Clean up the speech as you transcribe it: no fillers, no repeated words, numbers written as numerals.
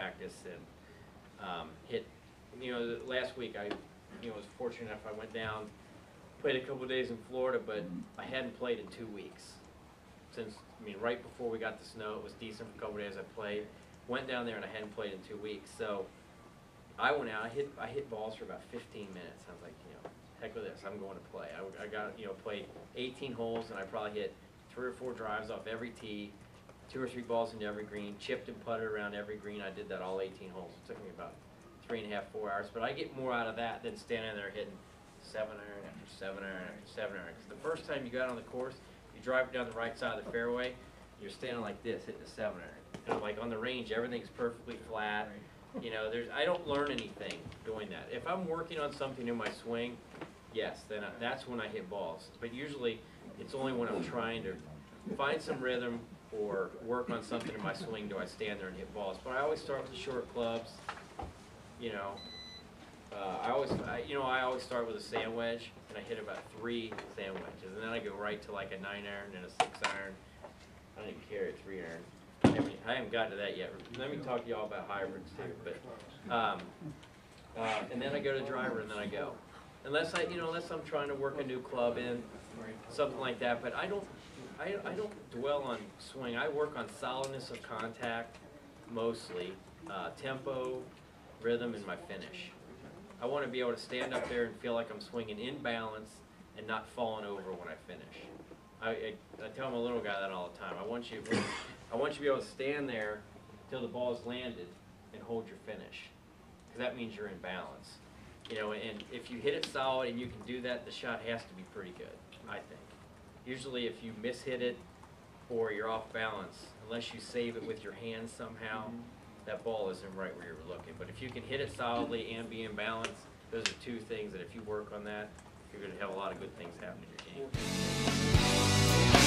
practice and hit. You know, last week I was fortunate enough. I went down, played a couple of days in Florida, but I hadn't played in 2 weeks. Since, I mean, right before we got the snow, it was decent for a couple of days. I played, went down there, and I hadn't played in 2 weeks. So I went out. I hit balls for about 15 minutes. I was like, heck with this. I'm going to play. I got played 18 holes, and I probably hit 3 or 4 drives off every tee, 2 or 3 balls into every green, chipped and putted around every green. I did that all 18 holes. It took me about 3.5, 4 hours. But I get more out of that than standing there hitting 7 iron after 7 iron after 7 iron. Because the first time you got on the course, you drive it down the right side of the fairway, you're standing like this, hitting a 7 iron. And like on the range, everything's perfectly flat. I don't learn anything doing that. If I'm working on something in my swing, yes, then that's when I hit balls. But usually, it's only when I'm trying to find some rhythm or work on something in my swing do I stand there and hit balls. But I always start with the short clubs. I always start with a sand wedge, and I hit about 3 sand wedges, and then I go right to like a 9 iron and a 6 iron. I don't even carry a 3 iron. I haven't gotten to that yet. Let me talk to y'all about hybrids too. But and then I go to driver, and then I go. Unless I'm trying to work a new club in, something like that. But I don't dwell on swing. I work on solidness of contact mostly, tempo, rhythm, and my finish. I want to be able to stand up there and feel like I'm swinging in balance and not falling over when I finish. I tell my little guy that all the time. I want you to be able to stand there until the ball's landed and hold your finish, because that means you're in balance. And if you hit it solid and you can do that, the shot has to be pretty good, I think. Usually if you mishit it or you're off balance, unless you save it with your hands somehow, that ball isn't right where you're looking. But if you can hit it solidly and be in balance, those are 2 things that if you work on that, you're going to have a lot of good things happen in your game.